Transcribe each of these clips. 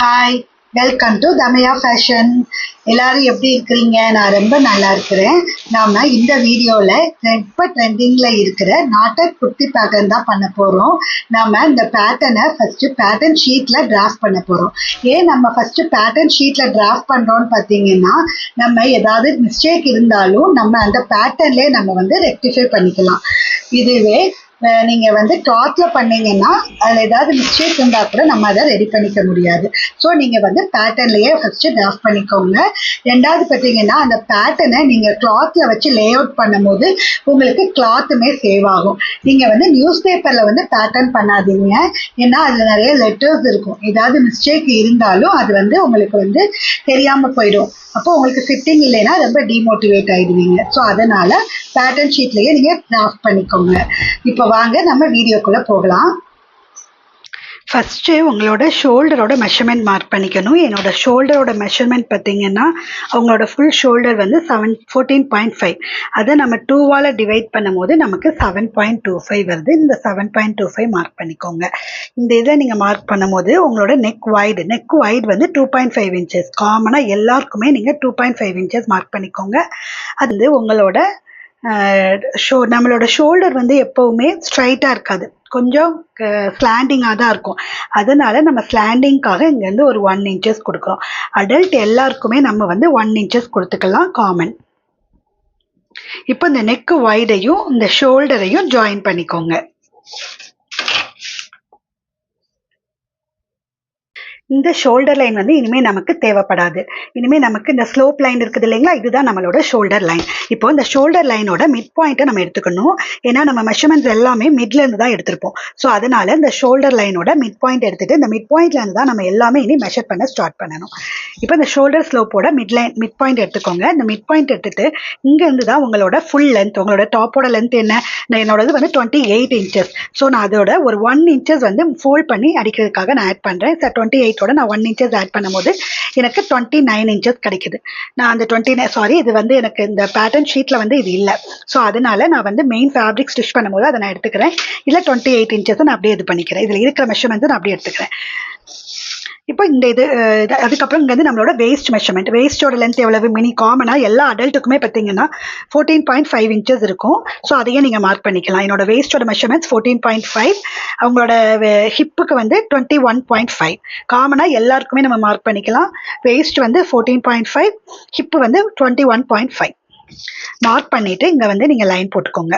Hi, welcome to Thamaya fashion. எல்லாரும் எப்படி இருக்கிறீங்க? நான் ரொம்ப நல்லா இருக்கிறேன். நாம இந்த வீடியோவில் இப்போ ட்ரெண்டிங்கில் இருக்கிற நாட்டட் குர்த்தி பேட்டர்ன் தான் பண்ண போகிறோம். நம்ம இந்த பேட்டர்னை ஃபஸ்ட்டு பேட்டர்ன் ஷீட்டில் டிராஃப்ட் பண்ண போகிறோம். ஏன் நம்ம ஃபஸ்ட்டு பேட்டர்ன் ஷீட்டில் டிராஃப்ட் பண்ணுறோன்னு பார்த்தீங்கன்னா, நம்ம ஏதாவது மிஸ்டேக் இருந்தாலும் நம்ம அந்த பேட்டர்ன்லேயே நம்ம ரெக்டிஃபை பண்ணிக்கலாம். இதுவே நீங்கள் கிளாத்தில் பண்ணீங்கன்னா அதில் ஏதாவது மிஸ்டேக் இருந்தால் கூட நம்ம அதை ரெடி பண்ணிக்க முடியாது. ஸோ நீங்கள் பேட்டர்ன்லேயே ஃபஸ்ட்டு டிராஃப்ட் பண்ணிக்கோங்க. ரெண்டாவது பார்த்தீங்கன்னா, அந்த பேட்டர்னை நீங்கள் கிளாத்தில் வச்சு லே அவுட் பண்ணும்போது உங்களுக்கு கிளாத்துமே சேவ் ஆகும். நீங்கள் நியூஸ் பேப்பரில் பேட்டர்ன் பண்ணாதீங்க. ஏன்னா அதில் நிறைய லெட்டர்ஸ் இருக்கும். ஏதாவது மிஸ்டேக் இருந்தாலும் அது உங்களுக்கு தெரியாமல் போயிடும். அப்போ உங்களுக்கு ஃபிட்டிங் இல்லைன்னா ரொம்ப டிமோட்டிவேட் ஆகிடுவீங்க. ஸோ அதனால் பேட்டர்ன் ஷீட்லேயே நீங்கள் டிராஃப்ட் பண்ணிக்கோங்க. இப்போ வாங்க நம்ம வீடியோக்குள்ளே போகலாம். ஃபஸ்ட்டு உங்களோட ஷோல்டரோட மெஷர்மெண்ட் மார்க் பண்ணிக்கணும். என்னோட ஷோல்டரோட மெஷர்மெண்ட் பார்த்தீங்கன்னா, அவங்களோட ஃபுல் ஷோல்டர் 14.5. அதை நம்ம 2வால் டிவைட் பண்ணும் போது நமக்கு 7.25 வருது. இந்த 7.25 மார்க் பண்ணிக்கோங்க. இந்த இதை நீங்கள் மார்க் பண்ணும் போது உங்களோட நெக் வைடு 2.5 இன்ச்சஸ். காமனாக எல்லாருக்குமே நீங்கள் 2.5 இன்ச்சஸ் மார்க் பண்ணிக்கோங்க. அது உங்களோட நம்மளோட ஷோல்டர் எப்போவுமே ஸ்ட்ரைட்டாக இருக்காது, கொஞ்சம் ஸ்லாண்டிங்காக தான் இருக்கும். அதனால நம்ம ஸ்லாண்டிங்காக இங்கேருந்து ஒரு 1 இன்ச்சஸ் கொடுக்குறோம். அடல்ட் எல்லாருக்குமே நம்ம 1 இன்ச்சஸ் கொடுத்துக்கலாம் காமன். இப்போ இந்த நெக் வைடையும் இந்த ஷோல்டரையும் ஜாயின் பண்ணிக்கோங்க. இந்த ஷோல்டர் லைன் இனிமேல் நமக்கு தேவைப்படாது. இனிமேல் நமக்கு இந்த ஸ்லோப் லைன் இருக்குது இல்லைங்களா, இதுதான் நம்மளோட ஷோல்டர் லைன். இப்போ இந்த ஷோல்டர் லைனோட மிட் பாயிண்ட்டை நம்ம எடுத்துக்கணும். ஏன்னா நம்ம மெஷர்மெண்ட்ஸ் எல்லாமே மிட்லேருந்து தான் எடுத்திருப்போம். ஸோ அதனால இந்த ஷோல்டர் லைனோட மிட் பாயிண்ட் எடுத்துட்டு இந்த மிட் பாயிண்ட்லேருந்து தான் நம்ம எல்லாமே இனி மெஷர் பண்ண ஸ்டார்ட் பண்ணணும். இப்போ இந்த ஷோல்டர் ஸ்லோப்போட மிட் பாயிண்ட் எடுத்துக்கோங்க. இந்த மிட் பாயிண்ட் எடுத்துட்டு இங்கேருந்து தான் உங்களோட ஃபுல் லென்த், உங்களோட டாப்போட லென்த் என்ன, என்னோடது 28 இன்ச்சஸ். ஸோ நான் அதோட ஒரு 1 இன்ச்சஸ் ஃபோல்ட் பண்ணி அடிக்கிறதுக்காக நான் ஆட் பண்ணுறேன். 28 நான் 1 இன்ச்சஸ் ஆட் பண்ணும்போது எனக்கு 29 இன்ச்சஸ் கிடைக்குது. நான் அந்த 29 இது எனக்கு இந்த பேட்டர்ன் ஷீட்டில் இது இல்லை. ஸோ அதனால நான் மெயின் ஃபேப்ரிக் ஸ்டிச் பண்ணும்போது அதை நான் எடுத்துக்கிறேன். இல்லை 28 இன்ச்சஸ் நான் அப்படியே இது பண்ணிக்கிறேன். இதில் இருக்கிற மெஷர்மெண்ட்ஸ் நான் அப்படியே எடுத்துக்கிறேன். இப்போ இந்த அதுக்கப்புறம் இங்கே நம்மளோட வேஸ்ட் மெஷர்மெண்ட். வேஸ்டோட லென்த் எவ்வளவு? மினி காமனாக எல்லா அடல்ட்டுக்குமே பார்த்தீங்கன்னா 14.5 இன்ச்சஸ் இருக்கும். ஸோ அதையே நீங்கள் மார்க் பண்ணிக்கலாம். என்னோட வேஸ்டோட மெஷர்மெண்ட்ஸ் 14.5. அவங்களோட ஹிப்புக்கு 21.5. காமனாக எல்லாருக்குமே நம்ம மார்க் பண்ணிக்கலாம். வேஸ்ட் 14.5, ஹிப்பு 21.5 மார்க் பண்ணிட்டு இங்கே நீங்கள் லைன் போட்டுக்கோங்க.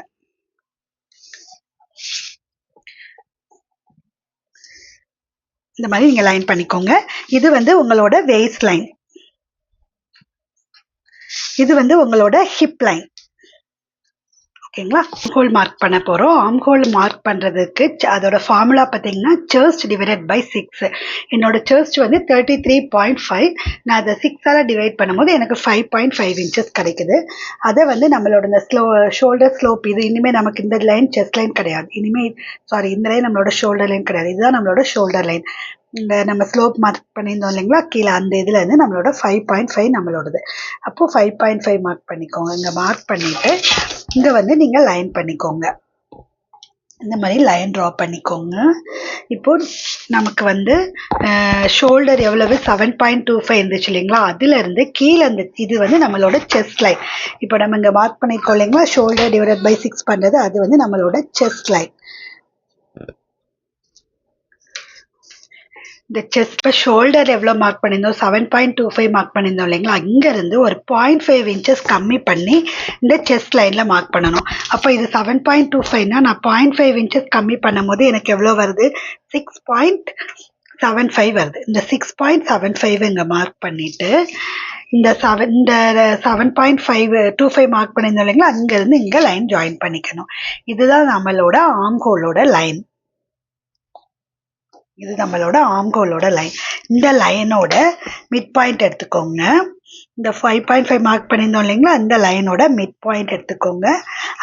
இந்த மாதிரி நீங்கள் லைன் பண்ணிக்கோங்க. இது உங்களோட வேஸ்ட் லைன், இது உங்களோட ஹிப் லைன். ஓகேங்களா? ஆம்ஹோல் மார்க் பண்ண போகிறோம். ஆம்ஹோல் மார்க் பண்ணுறதுக்கு அதோட ஃபார்முலா பார்த்தீங்கன்னா செஸ்ட் டிவைடட் பை 6. என்னோட செஸ்ட் 33.5. நான் அதை 6ஆல் டிவைட் பண்ணும்போது எனக்கு 5.5 இன்ச்சஸ் கிடைக்குது. அதை நம்மளோட இந்த ஷோல்டர் ஸ்லோப், இது இனிமேல் நமக்கு இந்த லைன் செஸ்ட் லைன் கிடையாது. இந்த லைன் நம்மளோட ஷோல்டர் லைன் கிடையாது. இதுதான் நம்மளோட ஷோல்டர் லைன். இந்த நம்ம ஸ்லோப் மார்க் பண்ணியிருந்தோம் இல்லைங்களா, கீழே அந்த இதில் நம்மளோட 5.5 நம்மளோடது. அப்போது 5.5 மார்க் பண்ணிக்கோங்க. இங்கே மார்க் பண்ணிவிட்டு இங்கே நீங்கள் லைன் பண்ணிக்கோங்க. இந்த மாதிரி லைன் ட்ரா பண்ணிக்கோங்க. இப்போது நமக்கு ஷோல்டர் எவ்வளவு 7.25 இருந்துச்சு இல்லைங்களா, அதுலேருந்து கீழே இது நம்மளோட செஸ்ட் லைன். இப்போ நம்ம இங்கே மார்க் பண்ணியிருக்கோம் இல்லைங்களா, ஷோல்டர் டிவைடட் பை 6 பண்ணுறது, அது நம்மளோட செஸ்ட் லைன். இந்த செஸ்ட் ஷோல்டர் எவ்வளோ மார்க் பண்ணியிருந்தோம், 7.25 மார்க் பண்ணியிருந்தோம் இல்லைங்களா, இங்கேருந்து ஒரு 0.5 இன்ச்சஸ் கம்மி பண்ணி இந்த செஸ்ட் லைனில் மார்க் பண்ணணும். அப்போ இது 7.25னா நான் 0.5 இன்ச்சஸ் கம்மி பண்ணும் போது எனக்கு எவ்வளோ வருது, 6.75 வருது. இந்த 6.75 இங்கே மார்க் பண்ணிவிட்டு இந்த 7.25 மார்க் பண்ணியிருந்தோம் இல்லைங்களா, அங்கேருந்து இங்கே லைன் ஜாயின் பண்ணிக்கணும். இதுதான் நம்மளோட ஆம்ஹோலோட லைன். இது நம்மளோட ஆம்ஹோலோட லைன். இந்த லைனோட மிட் பாயிண்ட் எடுத்துக்கோங்க. இந்த 5.5 மார்க் பண்ணியிருந்தோம் இல்லைங்களா, இந்த லைனோட மிட் பாயிண்ட் எடுத்துக்கோங்க.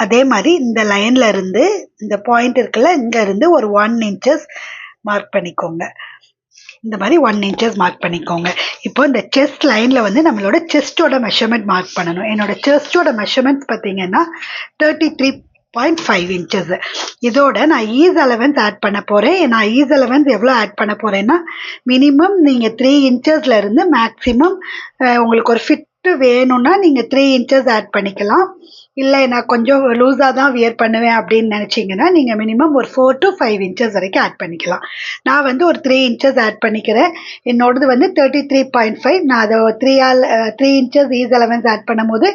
அதே மாதிரி இந்த லைன்ல இருந்து இந்த பாயிண்ட் இருக்குல்ல, இங்க இருந்து ஒரு 1 இன்ச்சஸ் மார்க் பண்ணிக்கோங்க. இந்த மாதிரி 1 இன்ச்சஸ் மார்க் பண்ணிக்கோங்க. இப்போ இந்த செஸ்ட் லைனில் நம்மளோட செஸ்டோட மெஷர்மெண்ட் மார்க் பண்ணணும். என்னோட செஸ்டோட மெஷர்மெண்ட்ஸ் பார்த்தீங்கன்னா 33 0.5 இன்ச்சஸ். இதோட நான் ஈஸ் அலவன்ஸ் ஆட் பண்ண போகிறேன். நான் ஈஸ் அலவன்ஸ் எவ்வளோ ஆட் பண்ண போகிறேன்னா, மினிமம் நீங்கள் 3 இன்ச்சஸ்ல இருந்து மேக்ஸிமம் உங்களுக்கு ஒரு ஃபிட்டு வேணும்னா நீங்கள் 3 இன்ச்சஸ் ஆட் பண்ணிக்கலாம். இல்லை நான் கொஞ்சம் லூஸாக தான் வியர் பண்ணுவேன் அப்படின்னு நினச்சிங்கன்னா நீங்கள் மினிமம் ஒரு 4 to 5 இன்ச்சஸ் வரைக்கும் ஆட் பண்ணிக்கலாம். நான் வந்து ஒரு 3 இன்ச்சஸ் ஆட் பண்ணிக்கிறேன். என்னோடது வந்து 33.5. நான் அதை 3 இன்ச்சஸ் ஈஸ் அலவன்ஸ் ஆட் பண்ணும்போது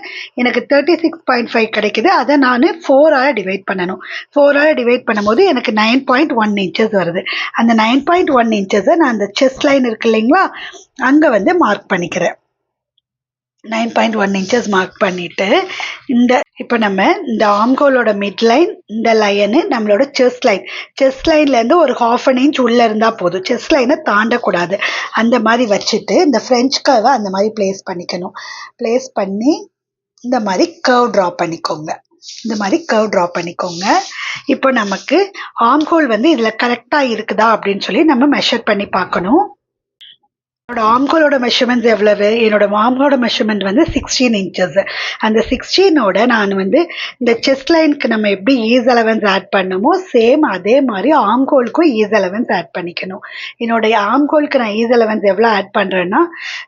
எனக்கு 36.5 கிடைக்குது. அதை நான் 4ஆல் டிவைட் பண்ணணும். 4ஆல் டிவைட் பண்ணும்போது எனக்கு 9.1 இன்ச்சஸ் வருது. அந்த 9.1 இன்ச்சஸை நான் அந்த செஸ்ட் லைன் இருக்கு இல்லைங்களா, அங்கே வந்து மார்க் பண்ணிக்கிறேன். 9.1 இன்ச்சஸ் மார்க் பண்ணிட்டு இப்போ நம்ம இந்த ஆம்கோலோட மிட் லைன், இந்த லைனு நம்மளோட செஸ்ட் லைன்லேருந்து ஒரு 1/2 இன்ச் உள்ளே இருந்தால் போதும். செஸ்ட் லைனை தாண்டக்கூடாது. அந்த மாதிரி வச்சுட்டு இந்த ஃப்ரெஞ்ச் கர்வை அந்த மாதிரி பிளேஸ் பண்ணிக்கணும். பிளேஸ் பண்ணி இந்த மாதிரி கர்வ் ட்ரா பண்ணிக்கோங்க. இப்போ நமக்கு ஆம்கோல் வந்து இதில் கரெக்டாக இருக்குதா அப்படின்னு சொல்லி நம்ம மெஷர் பண்ணி பார்க்கணும். என்னோட ஆம்கோலோட மெஷர்மெண்ட்ஸ் எவ்வளவு? என்னோட ஆம்கோலோட மெஷர்மெண்ட் வந்து 16 இன்ச்சஸ். அந்த 16ஓட நான் வந்து இந்த செஸ்ட் லைனுக்கு நம்ம எப்படி ஈஸ் அலவன்ஸ் ஆட் பண்ணமோ சேம் அதே மாதிரி ஆம்கோலுக்கும் ஈஸ் அலவன்ஸ் ஆட் பண்ணிக்கணும். என்னோட ஆம்கோலுக்கு நான் ஈஸ் அலவன்ஸ் எவ்வளோ ஆட் பண்ணுறேன்னா,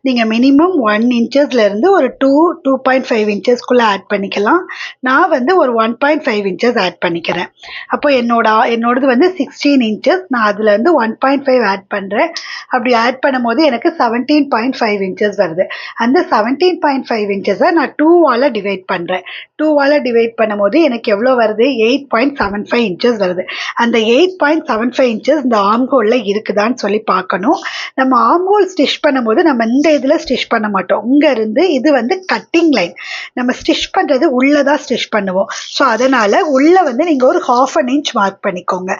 நீங்கள் மினிமம் 1 இன்ச்சஸ்லேருந்து ஒரு 2.5 இன்ச்சஸ்க்குள்ளே ஆட் பண்ணிக்கலாம். நான் வந்து ஒரு 1.5 இன்ச்சஸ் ஆட் பண்ணிக்கிறேன். அப்போ என்னோடது வந்து 16 இன்ச்சஸ். நான் அதுலேருந்து 1.5 ஆட் பண்ணுறேன். அப்படி ஆட் பண்ணும்போது எனக்கு 17.5 இன்ச்சஸ் வருது. அந்த 17.5 இன்ச்சஸை நான் 2ஆல் டிவைட் பண்ணுறேன். 2ஆல் டிவைட் பண்ணும்போது எனக்கு எவ்வளோ வருது? 8.75 இன்ச்சஸ் வருது. அந்த 8.75 இன்ச்சஸ் இந்த ஆம்ஹோலில் இருக்குதான்னு சொல்லி பார்க்கணும். நம்ம ஆம்ஹோல் ஸ்டிச் பண்ணும்போது நம்ம இந்த இதில் ஸ்டிச் பண்ண மாட்டோம். இங்கேருந்து இது வந்து கட்டிங் லைன். நம்ம ஸ்டிச் பண்ணுறது உள்ளே தான் ஸ்டிச் பண்ணுவோம். ஸோ அதனால் உள்ளே வந்து நீங்கள் ஒரு 1/2 இன்ச் மார்க் பண்ணிக்கோங்க.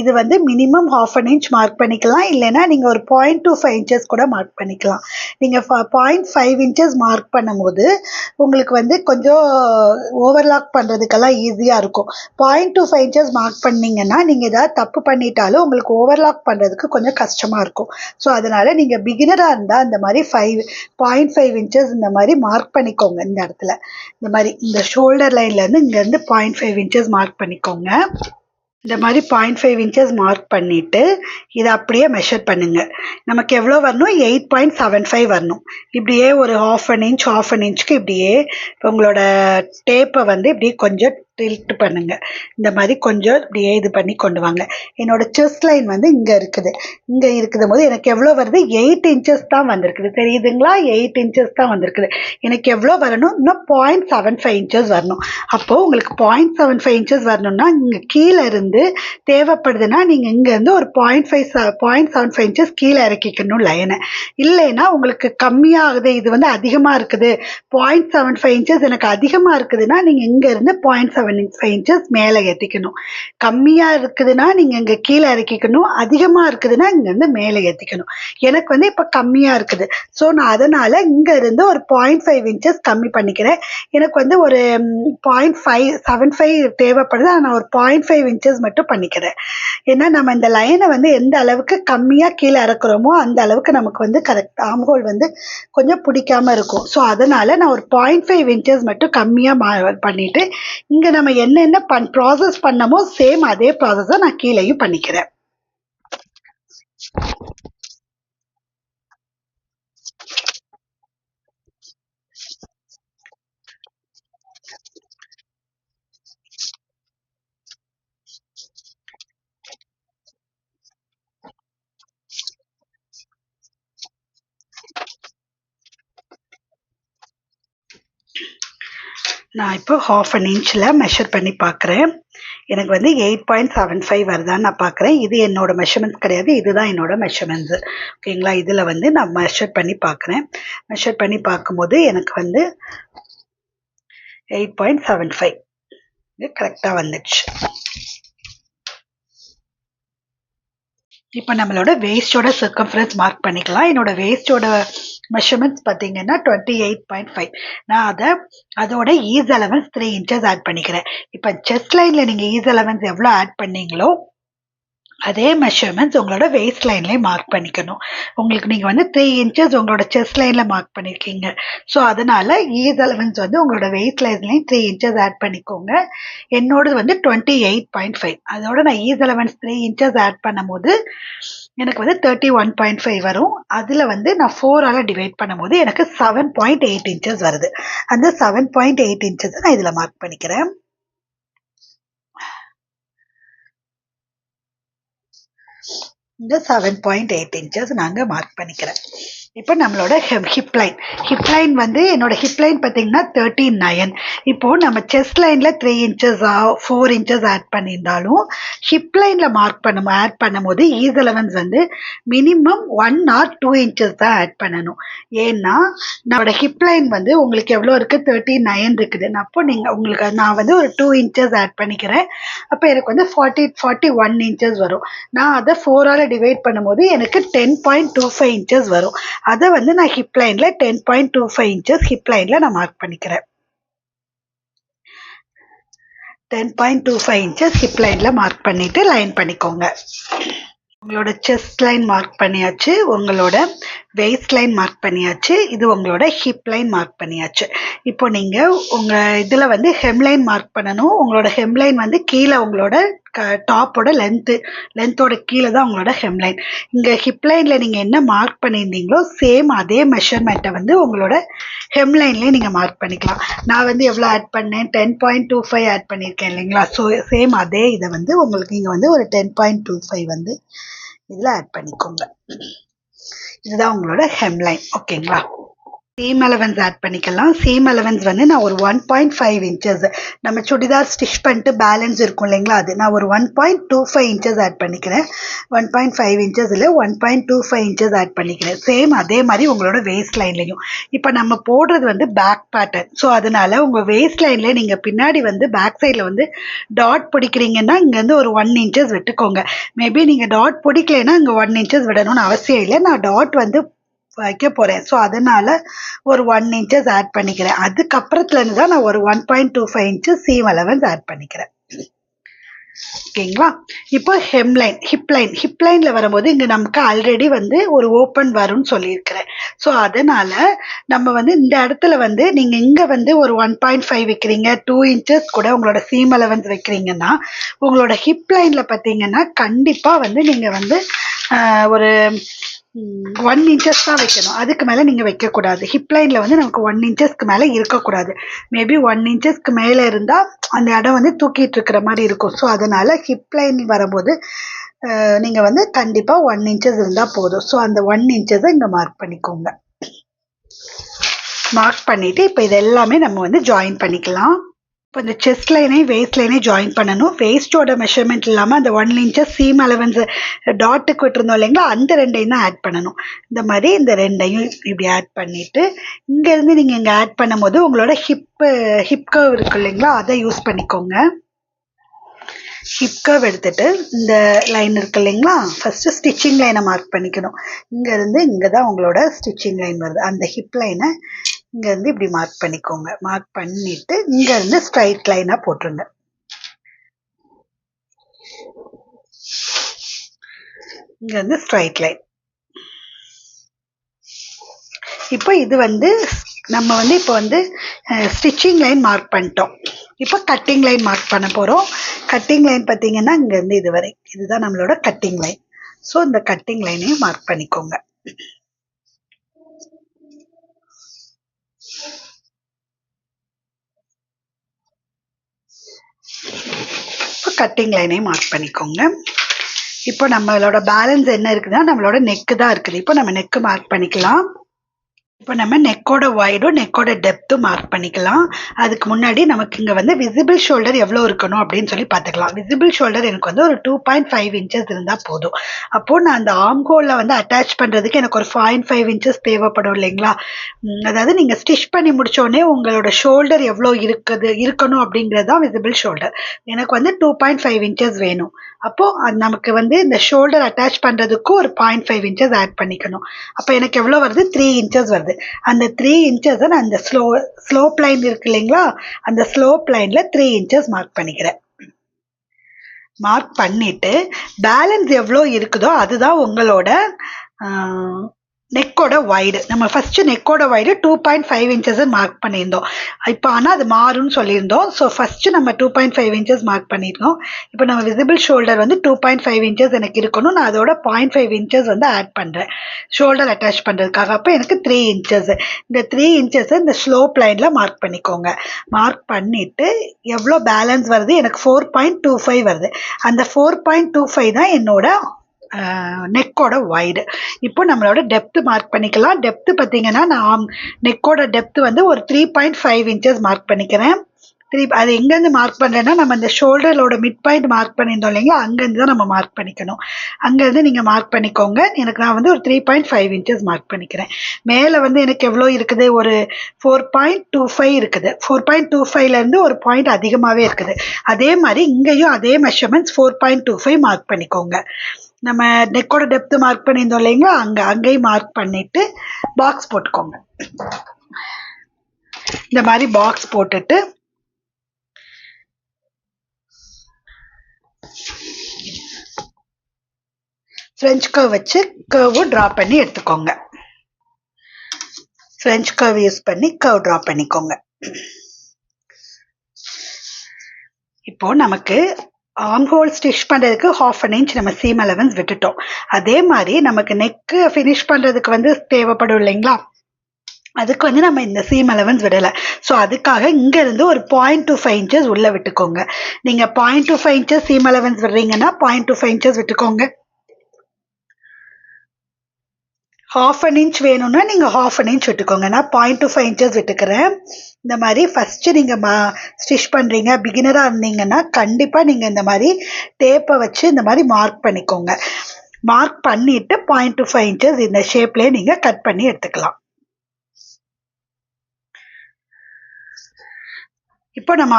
இது வந்து மினிமம் 1/2 இன்ச் மார்க் பண்ணிக்கலாம். இல்லைன்னா நீங்கள் ஒரு 0.25 இன்ச்சஸ் கூட மார்க் பண்ணிக்கலாம். நீங்கள் 0.5 இன்ச்சஸ் மார்க் பண்ணும்போது உங்களுக்கு வந்து கொஞ்சம் ஓவர்லாக் பண்ணுறதுக்கெல்லாம் ஈஸியாக இருக்கும். 0.25 இன்ச்சஸ் மார்க் பண்ணிங்கன்னா நீங்கள் ஏதாவது தப்பு பண்ணிட்டாலும் உங்களுக்கு ஓவர்லாக் பண்ணுறதுக்கு கொஞ்சம் கஷ்டமாக இருக்கும். ஸோ அதனால் நீங்கள் பிகினராக இருந்தால் இந்த மாதிரி 0.5 இன்ச்சஸ் இந்த மாதிரி மார்க் பண்ணிக்கோங்க. இந்த இடத்துல இந்த மாதிரி இந்த ஷோல்டர் லைன்லேருந்து இங்கேருந்து 0.5 இன்ச்சஸ் மார்க் பண்ணிக்கோங்க. இந்த மாதிரி 0.5 இன்ச்சஸ் மார்க் பண்ணிவிட்டு இதை அப்படியே மெஷர் பண்ணுங்கள். நமக்கு எவ்வளோ வரணும்? 8.75 வரணும். இப்படியே ஒரு 1/2 இன்ச்சுக்கு இப்படியே உங்களோட டேப்பை வந்து இப்படியே கொஞ்சம் டில்ட் பண்ணுங்க. இந்த மாதிரி கொஞ்சம் இப்படியே இது பண்ணி கொண்டு வாங்க. என்னோட செஸ்ட் லைன் வந்து இங்கே இருக்குது போது எனக்கு எவ்வளோ வருது? 8 இன்ச்சஸ் தான் வந்திருக்குது. தெரியுதுங்களா? 8 இன்ச்சஸ் தான் வந்திருக்குது. எனக்கு எவ்வளோ வரணும்? இன்னும் 0.75 இன்ச்சஸ் வரணும். அப்போது உங்களுக்கு 0.75 இன்ச்சஸ் வரணும்னா இங்கே கீழே இருந்து தேவைப்படுதுன்னா நீங்கள் இங்கேருந்து ஒரு 0.75 இன்ச்சஸ் கீழே இறக்கிக்கணும் லைனை. இல்லைன்னா உங்களுக்கு கம்மியாகுது, இது வந்து அதிகமாக இருக்குது, 0.75 இன்ச்சஸ் எனக்கு அதிகமாக இருக்குதுன்னா நீங்கள் இங்கேருந்து 0.75 இன்ச்சஸ் மேலே ஏற்றிக்கணும். கம்மியாக இருக்குதுன்னா நீங்கள் இங்கே கீழே இறக்கிக்கணும். அதிகமாக இருக்குதுன்னா இங்கேருந்து மேலே ஏற்றிக்கணும். எனக்கு வந்து இப்போ கம்மியாக இருக்குது. ஸோ நான் அதனால் இங்கேருந்து ஒரு 0.5 இன்ச்சஸ் கம்மி பண்ணிக்கிறேன். எனக்கு வந்து ஒரு 0.75 தேவைப்படுது. நான் ஒரு 0.5 இன்ச்சஸ் மட்டும் பண்ணிக்கிறேன். ஏன்னா நம்ம இந்த லைனை வந்து எந்த அளவுக்கு கம்மியாக கீழே இறக்குறோமோ அந்த அளவுக்கு நமக்கு வந்து கரெக்ட் ஆம்ஹோல் வந்து கொஞ்சம் பிடிக்காம இருக்கும். ஸோ அதனால் நான் ஒரு 0.5 இன்ச்சஸ் மட்டும் கம்மியாக பண்ணிவிட்டு இங்கே நம்ம என்னென்ன ப்ராசஸ் பண்ணமோ சேம் அதே ப்ராசஸை நான் கீழேயும் பண்ணிக்கிறேன். நான் இப்போ 1/2 இன்ச்சில் மெஷர் பண்ணி பார்க்குறேன். எனக்கு வந்து 8.75 வருதான்னு நான் பார்க்குறேன். இது என்னோட மெஷர்மெண்ட்ஸ் கிடையாது, இதுதான் என்னோட மெஷர்மெண்ட்ஸு. ஓகேங்களா? இதில் வந்து நான் மெஷர் பண்ணி பார்க்குறேன். மெஷர் பண்ணி பார்க்கும்போது எனக்கு வந்து 8.75 இது கரெக்டாக வந்துடுச்சு. இப்போ நம்மளோட வேஸ்டோட சர்க்கம்ஃபரன்ஸ் மார்க் பண்ணிக்கலாம். என்னோட வேஸ்டோட மெஷர்மெண்ட்ஸ் பார்த்தீங்கன்னா 28.5. நான் அதோட ஈஸ் அலவன்ஸ் 3 இன்ச்சஸ் ஆட் பண்ணிக்கிறேன். இப்போ செஸ்ட் லைனில் நீங்கள் ஈஸ் அலவன்ஸ் எவ்வளோ ஆட் பண்ணீங்களோ அதே மெஷர்மெண்ட்ஸ் உங்களோட வெயிஸ்ட் லைன்லேயும் மார்க் பண்ணிக்கணும். உங்களுக்கு நீங்கள் வந்து 3 இன்ச்சஸ் உங்களோட செஸ்ட் லைனில் மார்க் பண்ணியிருக்கீங்க. ஸோ அதனால ஈஸ் அலவன்ஸ் வந்து உங்களோட வெயிஸ்ட் லைன்லேயும் 3 இன்ச்சஸ் ஆட் பண்ணிக்கோங்க. என்னோடது வந்து 28.5. அதோட நான் ஈஸ் அலவன்ஸ் 3 இன்ச்சஸ் ஆட் பண்ணும்போது எனக்கு வந்து 31.5 வரும். அதில் வந்து நான் 4ஆல் டிவைட் பண்ணும்போது எனக்கு 7.8 இன்ச்சஸ் வருது. அந்த 7.8 இன்ச்சஸை நான் இதில் மார்க் பண்ணிக்கிறேன். இந்த 7.8 இன்ச்சஸ் நாங்கள் மார்க் பண்ணிக்கிறேன். இப்போ நம்மளோட ஹிப் லைன் வந்து என்னோட ஹிப் லைன் பார்த்தீங்கன்னா 39. இப்போ நம்ம செஸ்ட் லைனில் 3 இன்ச்சஸ் 4 இன்ச்சஸ் ஆட் பண்ணியிருந்தாலும் ஹிப் லைனில் ஆட் பண்ணும்போது ஈஸ் அலவன்ஸ் வந்து மினிமம் 1 or 2 இன்ச்சஸ் தான் ஆட் பண்ணணும். ஏன்னா நம்மளோட ஹிப் லைன் வந்து உங்களுக்கு எவ்வளோ இருக்குது, 39 இருக்குது. அப்போ உங்களுக்கு நான் வந்து ஒரு 2 இன்ச்சஸ் ஆட் பண்ணிக்கிறேன். அப்போ எனக்கு வந்து 41 இன்ச்சஸ் வரும். நான் அதை 4ஆல் டிவைட் பண்ணும்போது எனக்கு 10.25 இன்ச்சஸ் வரும். அதை வந்து நான் ஹிப் லைன்ல 10.25 இன்ச்சஸ் ஹிப் லைன்ல நான் மார்க் பண்ணிக்கிறேன். 10.25 இன்ச்சஸ் ஹிப் லைன்ல மார்க் பண்ணிட்டு லைன் பண்ணிக்கோங்க. உங்களோட செஸ்ட் லைன் மார்க் பண்ணியாச்சு, உங்களோட வெயிஸ்ட் லைன் மார்க் பண்ணியாச்சு, இது உங்களோட ஹிப் லைன் மார்க் பண்ணியாச்சு. இப்போ நீங்கள் உங்கள் இதில் வந்து ஹெம் லைன் மார்க் பண்ணணும். உங்களோட ஹெம் லைன் வந்து கீழே உங்களோட டாப்போட லென்த்தோட கீழே தான் உங்களோட ஹெம் லைன். இங்கே ஹிப் லைனில் நீங்கள் என்ன மார்க் பண்ணியிருந்தீங்களோ சேம் அதே மெஷர்மெண்ட்டை வந்து உங்களோட ஹெம் லைன்லேயே நீங்கள் மார்க் பண்ணிக்கலாம். நான் வந்து எவ்வளோ ஆட் பண்ணேன், 10.25 ஆட் பண்ணியிருக்கேன் இல்லைங்களா. ஸோ சேம் அதே இதை வந்து உங்களுக்கு நீங்கள் வந்து ஒரு 10.25 வந்து இதில் ஆட் பண்ணிக்கோங்க. இதுதான் உங்களோட ஹெம் லைன். ஓகேங்களா. சீம் அலவன்ஸ் ஆட் பண்ணிக்கலாம். சீம் அலவன்ஸ் வந்து நான் ஒரு 1.5 இன்ச்சஸ் நம்ம சுடிதார் ஸ்டிச் பண்ணிட்டு பேலன்ஸ் இருக்கும் இல்லைங்களா, அது நான் ஒரு 1.25 இன்ச்சஸ் ஆட் பண்ணிக்கிறேன். 1.5 இன்ச்சஸ் இல்லை 1.25 இன்ச்சஸ் ஆட் பண்ணிக்கிறேன். சேம் அதே மாதிரி உங்களோட வேஸ்ட் லைன்லையும். இப்போ நம்ம போடுறது வந்து பேக் பேட்டர்ன். ஸோ அதனால உங்கள் வேஸ்ட் லைனில் நீங்கள் பின்னாடி வந்து பேக் சைடில் வந்து டாட் பிடிக்கிறீங்கன்னா இங்கேருந்து ஒரு 1 இன்ச்சஸ் விட்டுக்கோங்க. மேபி நீங்கள் டாட் பிடிக்கலைன்னா இங்கே 1 இன்ச்சஸ் விடணும்னு அவசியம் இல்லை. நான் டாட் வந்து வைக்க போகிறேன். ஸோ அதனால ஒரு 1 இன்ச்சஸ் ஆட் பண்ணிக்கிறேன். அதுக்கப்புறத்துலேருந்து தான் நான் ஒரு 1.25 இன்ச்சஸ் சீம் அலவன்ஸ் ஆட் பண்ணிக்கிறேன். ஓகேங்களா. இப்போ ஹிப் லைனில் வரும்போது இங்கே நமக்கு ஆல்ரெடி வந்து ஒரு ஓப்பன் வரும்னு சொல்லியிருக்கிறேன். ஸோ அதனால நம்ம வந்து இந்த இடத்துல வந்து நீங்கள் இங்கே வந்து ஒரு 1.5 வைக்கிறீங்க, 2 இன்ச்சஸ் கூட உங்களோட சீம் அலவன்ஸ் வைக்கிறீங்கன்னா உங்களோட ஹிப் லைனில் பார்த்தீங்கன்னா கண்டிப்பாக வந்து நீங்கள் வந்து ஒரு 1 இன்ச்சஸ் தான் வைக்கணும். அதுக்கு மேலே நீங்கள் வைக்கக்கூடாது. ஹிப் லைனில் வந்து நமக்கு 1 இன்ச்சஸ்க்கு மேலே இருக்கக்கூடாது. மேபி 1 இன்ச்சஸ்க்கு மேலே இருந்தால் அந்த இடம் வந்து தூக்கிட்டு இருக்கிற மாதிரி இருக்கும். ஸோ அதனால் ஹிப் லைன் வரும்போது நீங்கள் வந்து கண்டிப்பாக 1 இன்ச்சஸ் இருந்தால் போதும். ஸோ அந்த 1 இன்ச்சஸை இங்கே மார்க் பண்ணிக்கோங்க. மார்க் பண்ணிவிட்டு இப்போ இது எல்லாமே நம்ம வந்து ஜாயின் பண்ணிக்கலாம். இப்போ இந்த செஸ்ட் லைனையும் வேஸ்ட் லைனையும் ஜாயின் பண்ணணும். வேஸ்ட்டோட மெஷர்மெண்ட் இல்லாமல் அந்த 1 இன்ச்சஸ் சீம் அலவன்ஸ் டாட்டுக்கு விட்டுருந்தோம் இல்லைங்களா, அந்த ரெண்டையும் தான் ஆட் பண்ணணும். இந்த மாதிரி இந்த ரெண்டையும் இப்படி ஆட் பண்ணிவிட்டு இங்கேருந்து நீங்கள் இங்கே ஆட் பண்ணும்போது உங்களோட ஹிப் கர்வ் இருக்கு இல்லைங்களா, அதை யூஸ் பண்ணிக்கோங்க. ஹிப் கர்வ் எடுத்துட்டு இந்த லைன் இருக்கு இல்லைங்களா, ஃபஸ்ட்டு ஸ்டிச்சிங் லைனை மார்க் பண்ணிக்கணும். இங்கேருந்து இங்கே தான் உங்களோட ஸ்டிச்சிங் லைன் வருது. அந்த ஹிப் லைனை இங்கேருந்து இப்படி மார்க் பண்ணிக்கோங்க. மார்க் பண்ணிட்டு இங்கேருந்து ஸ்ட்ரைட் லைனாக போட்டுருங்க. இங்கேருந்து ஸ்ட்ரைட் லைன். இப்போ இது வந்து நம்ம வந்து இப்போ வந்து ஸ்டிச்சிங் லைன் மார்க் பண்ணிட்டோம். இப்போ கட்டிங் லைன் மார்க் பண்ண போகிறோம். கட்டிங் லைன் பார்த்தீங்கன்னா இங்கேருந்து இது வரை இதுதான் நம்மளோட கட்டிங் லைன். ஸோ இந்த கட்டிங் லைனையும் மார்க் பண்ணிக்கோங்க. இப்போ கட்டிங் லைனையும் மார்க் பண்ணிக்கோங்க. இப்போ நம்மளோட பேலன்ஸ் என்ன இருக்குதுன்னா நம்மளோட நெக்கு தான் இருக்குது. இப்போ நம்ம நெக்கு மார்க் பண்ணிக்கலாம். இப்போ நம்ம நெக்கோட வைடும் நெக்கோட டெப்த்தும் மார்க் பண்ணிக்கலாம். அதுக்கு முன்னாடி நமக்கு இங்கே வந்து விசிபிள் ஷோல்டர் எவ்வளோ இருக்கணும் அப்படின்னு சொல்லி பார்த்துக்கலாம். விசிபிள் ஷோல்டர் எனக்கு வந்து ஒரு 2.5 இன்ச்சஸ் இருந்தால் போதும். அப்போது நான் அந்த ஆர்ம் ஹோலில் வந்து அட்டாச் பண்ணுறதுக்கு எனக்கு ஒரு 0.5 இன்ச்சஸ் தேவைப்படும் இல்லைங்களா. அதாவது நீங்கள் ஸ்டிச் பண்ணி முடித்தோடனே உங்களோட ஷோல்டர் எவ்வளோ இருக்கணும் அப்படிங்கிறது தான் விசிபிள் ஷோல்டர். எனக்கு வந்து 2.5 இன்ச்சஸ் வேணும். அப்போது அது நமக்கு வந்து இந்த ஷோல்டர் அட்டாச் பண்ணுறதுக்கும் ஒரு 0.5 இன்ச்சஸ் ஆட் பண்ணிக்கணும். அப்போ எனக்கு எவ்வளோ வருது, 3 இன்ச்சஸ் வருது. அந்த 3 இன்ச்சஸை நான் அந்த ஸ்லோப் லைன் இருக்கு இல்லைங்களா, அந்த ஸ்லோப் லைனில் 3 இன்ச்சஸ் மார்க் பண்ணிக்கிறேன். மார்க் பண்ணிட்டு பேலன்ஸ் எவ்வளோ இருக்குதோ அதுதான் உங்களோட நெக்கோட வைடு. நம்ம ஃபர்ஸ்ட் நெக்கோட வைடு 2.5 இன்ச்சஸ் மார்க் பண்ணியிருந்தோம். இப்போ ஆனால் அது மாறும்னு சொல்லியிருந்தோம். ஸோ ஃபர்ஸ்ட் நம்ம 2.5 இன்ச்சஸ் மார்க் பண்ணியிருக்கோம். இப்போ நம்ம விசிபிள் ஷோல்டர் வந்து 2.5 இன்ச்சஸ் எனக்கு இருக்கணும். நான் அதோட 0.5 இன்ச்சஸ் வந்து ஆட் பண்ணுறேன் ஷோல்டர் அட்டாச் பண்ணுறதுக்காக. அப்போ எனக்கு 3 இன்ச்சஸ். இந்த 3 இன்ச்சஸை இந்த ஸ்லோப் லைனில் மார்க் பண்ணிக்கோங்க. மார்க் பண்ணிவிட்டு எவ்வளோ பேலன்ஸ் வருது, எனக்கு 4.25 வருது. அந்த 4.25 தான் என்னோட நெக்கோட வைடு. இப்போ நம்மளோட டெப்த் மார்க் பண்ணிக்கலாம். டெப்த் பார்த்தீங்கன்னா நான் நெக்கோட டெப்த் வந்து ஒரு 3.5 இன்ச்சஸ் மார்க் பண்ணிக்கிறேன். அது எங்கேருந்து மார்க் பண்ணுறேன்னா, நம்ம இந்த ஷோல்டரோட மிட் பாயிண்ட் மார்க் பண்ணியிருந்தோம் இல்லைங்களா, அங்கேருந்து தான் நம்ம மார்க் பண்ணிக்கணும். அங்கேருந்து நீங்கள் மார்க் பண்ணிக்கோங்க. நான் வந்து ஒரு 3.5 இன்ச்சஸ் மார்க் பண்ணிக்கிறேன். மேலே வந்து எனக்கு எவ்வளோ இருக்குது, ஒரு 4.25 இருக்குது. 4.25லேருந்து ஒரு பாயிண்ட் அதிகமாகவே இருக்குது. அதே மாதிரி இங்கேயும் அதே மெஷர்மெண்ட்ஸ் 4.25 மார்க் பண்ணிக்கோங்க. நம்ம நெக்கோட டெப்த் மார்க் பண்ணியிருந்தோம் இல்லைங்களா, அங்கேயும் மார்க் பண்ணிட்டு பாக்ஸ் போட்டுக்கோங்க. இந்த மாதிரி பாக்ஸ் போட்டுட்டு ஃப்ரெஞ்ச் கர்வ் வச்சு கர்வும் ட்ரா பண்ணி எடுத்துக்கோங்க. ஃப்ரெஞ்ச் கர்வ் யூஸ் பண்ணி கர்வ் ட்ரா பண்ணிக்கோங்க. இப்போ நமக்கு ஆர்ம் ஹோல் ஸ்டிச் பண்ணுறதுக்கு 1/2 இன்ச் நம்ம சீம் அலவன்ஸ் விட்டுட்டோம். அதே மாதிரி நமக்கு நெக்கு ஃபினிஷ் பண்ணுறதுக்கு வந்து தேவைப்படும் இல்லைங்களா, அதுக்கு வந்து நம்ம இந்த சீம் அலவன்ஸ் விடலை. ஸோ அதுக்காக இங்கேருந்து ஒரு 0.25 இன்ச்சஸ் உள்ளே விட்டுக்கோங்க. நீங்கள் 0.25 இன்ச்சஸ் சீம் அலவன்ஸ் விடுறீங்கன்னா 0.25 இன்ச்சஸ் விட்டுக்கோங்க. 1/2 இன்ச் வேணும்னா நீங்கள் 1/2 இன்ச் விட்டுக்கோங்க. நான் 0.25 இன்ச்சஸ் விட்டுக்கிறேன். இந்த மாதிரி ஃபஸ்ட்டு நீங்கள் ஸ்டிச் பண்ணுறீங்க, பிகினராக இருந்தீங்கன்னா கண்டிப்பாக நீங்கள் இந்த மாதிரி டேப்பை வச்சு இந்த மாதிரி மார்க் பண்ணிக்கோங்க. மார்க் பண்ணிவிட்டு 0.25 இன்ச்சஸ் இந்த ஷேப்லேயே நீங்கள் கட் பண்ணி எடுத்துக்கலாம். இப்போ நம்ம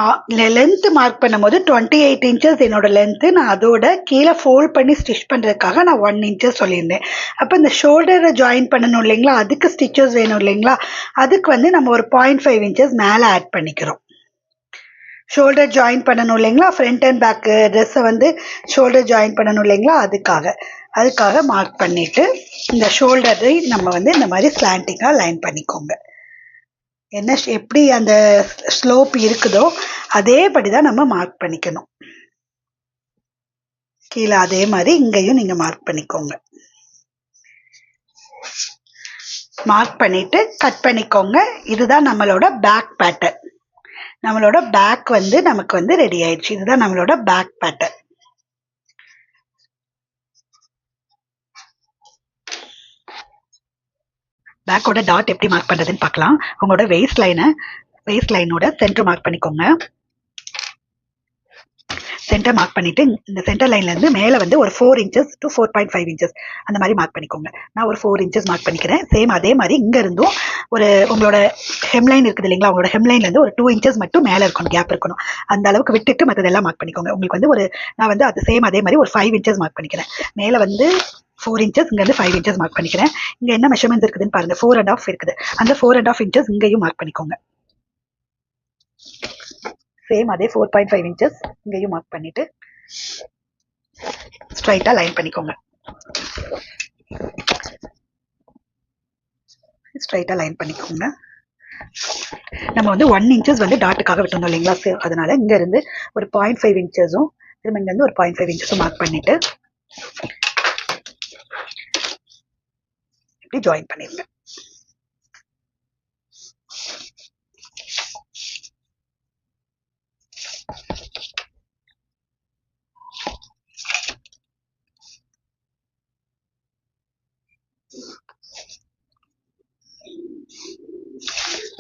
லென்த் மார்க் பண்ணும்போது 28 இன்ச்சஸ் என்னோட லென்த்து. நான் அதோட கீழே ஃபோல்ட் பண்ணி ஸ்டிச் பண்ணுறதுக்காக நான் 1 இன்ச்சஸ் சொல்லியிருந்தேன். அப்போ இந்த ஷோல்டரை ஜாயின் பண்ணணும் இல்லைங்களா, அதுக்கு ஸ்டிச்சஸ் வேணும் இல்லைங்களா, அதுக்கு வந்து நம்ம ஒரு 0.5 இன்ச்சஸ் மேலே ஆட் பண்ணிக்கிறோம். ஷோல்டர் ஜாயின் பண்ணணும் இல்லைங்களா, ஃப்ரண்ட் அண்ட் பேக்கு ட்ரெஸ்ஸை வந்து ஷோல்டர் ஜாயின் பண்ணணும் இல்லைங்களா, அதுக்காக மார்க் பண்ணிவிட்டு இந்த ஷோல்டரை நம்ம வந்து இந்த மாதிரி ஸ்லாண்டிங்காக லைன் பண்ணிக்கோங்க. எப்படி அந்த ஸ்லோப் இருக்குதோ அதேபடி தான் நம்ம மார்க் பண்ணிக்கணும். கீழே அதே மாதிரி இங்கேயும் நீங்க மார்க் பண்ணிக்கோங்க. மார்க் பண்ணிட்டு கட் பண்ணிக்கோங்க. இதுதான் நம்மளோட பேக் பேட்டர்ன். நம்மளோட பேக் வந்து நமக்கு வந்து ரெடி ஆயிடுச்சு. இதுதான் நம்மளோட பேக் பேட்டர்ன். பேக்கோட டாட் எப்படி மார்க் பண்றதுன்னு பார்க்கலாம். உங்களோட வெயிஸ்ட் லைனோட சென்டர் மார்க் பண்ணிக்கோங்க. சென்டர் மார்க் பண்ணிட்டு இந்த சென்டர் லைன்ல இருந்து மேல வந்து ஒரு 4 இன்ச்சஸ் டு 4.5 இன்ச்சஸ் அந்த மாதிரி மார்க் பண்ணிக்கோங்க. நான் ஒரு 4 இன்ச்சஸ் மார்க் பண்ணிக்கிறேன். சேம் அதே மாதிரி இங்க இருந்தும் ஒரு உங்களோட ஹெம்லைன் இருக்குது இல்லைங்களா, உங்களோட ஹெம்லைன்ல இருந்து ஒரு 2 இன்ச்சஸ் மட்டும் மேல இருக்கணும், கேப் இருக்கணும். அந்த அளவுக்கு விட்டுட்டு மற்றதெல்லாம் மார்க் பண்ணிக்கோங்க. உங்களுக்கு வந்து நான் வந்து அது சேம் அதே மாதிரி ஒரு 5 இன்ச்சஸ் மார்க் பண்ணிக்கிறேன். மேல வந்து 4 இன்ச்சஸ், இங்க இருந்து 5 இன்ச்சஸ் மார்க் பண்ணிக்கிறேன். இங்க என்ன மெஷர்மெண்ட்ஸ் இருக்குதுன்னு பாருங்க, 4.5 இருக்குது. அந்த 4.5 இன்ச்சஸ் இங்கேயும் மார்க் பண்ணிக்கோங்க. சேம் அதே 4.5 இன்ச்சஸ் இங்கேயும் மார்க் பண்ணிட்டு ஸ்ட்ரைட்டா லைன் பண்ணிக்கோங்க. ஸ்ட்ரைட்டா லைன் பண்ணிக்கோங்க. நம்ம வந்து 1 இன்ச்சஸ் வந்து டாட்டுக்காக விட்டுருந்தோம் இல்லைங்களா, அதனால இங்க இருந்து ஒரு 0.5 இன்ச்சஸும் திரும்ப இங்க இருந்து ஒரு 0.5 இன்ச்சஸும் மார்க் பண்ணிட்டு இப்படி ஜாயின் பண்ணிருங்க.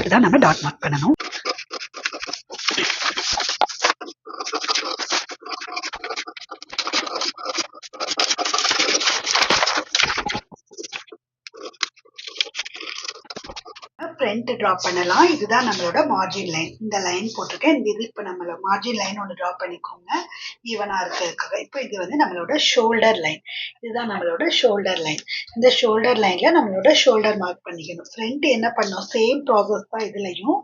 இதுதான் நம்ம டாட் மார்க் பண்ணணும். ஃப்ரண்ட் ட்ரா பண்ணலாம். இதுதான் நம்மளோட மார்ஜின் லைன். இந்த லைன் போட்டிருக்கேன். இது இப்போ நம்மளோட மார்ஜின் லைன் ஒன்று ட்ரா பண்ணிக்கோங்க ஈவனா இருக்கிறதுக்காக. இப்போ இது வந்து நம்மளோட ஷோல்டர் லைன். இதுதான் நம்மளோட ஷோல்டர் லைன். இந்த ஷோல்டர் லைனில் நம்மளோட ஷோல்டர் மார்க் பண்ணிக்கணும். ஃப்ரண்ட் என்ன பண்ணோம், சேம் ப்ராசஸ் தான் இதுலையும்.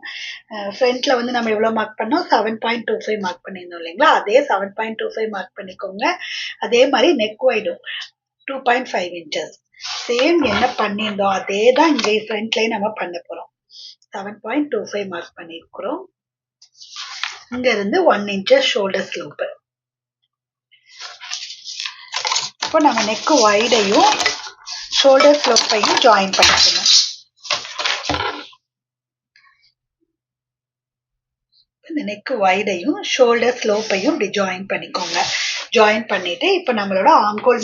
ஃப்ரண்ட்டில் வந்து நம்ம எவ்வளோ மார்க் பண்ணோம், 7.25 மார்க் பண்ணியிருந்தோம் இல்லைங்களா, அதே 7.25 மார்க் பண்ணிக்கோங்க. அதே மாதிரி நெக் வைடும் 2.5 inches சேம் என்ன பண்ணியிருந்தோம் அதே தான் இங்கே ஃப்ரண்ட்லேயே நம்ம பண்ண போகிறோம். 7.25 மார்க் பண்ணியிருக்கிறோம். இங்கேருந்து 1 inch ஷோல்டர் ஸ்லோப்பு. இப்போ நம்ம நெக்கு வைடையும் ஷோல்டர் ஸ்லோப்பையும் ஜாயின் பண்ணிக்கணும். இந்த நெக்கு வைடையும் ஷோல்டர் ஸ்லோப்பையும் இப்படி ஜாயின் பண்ணிக்கோங்க. ஜாயின் பண்ணிட்டு இப்போ நம்மளோட ஆம்ஹோல்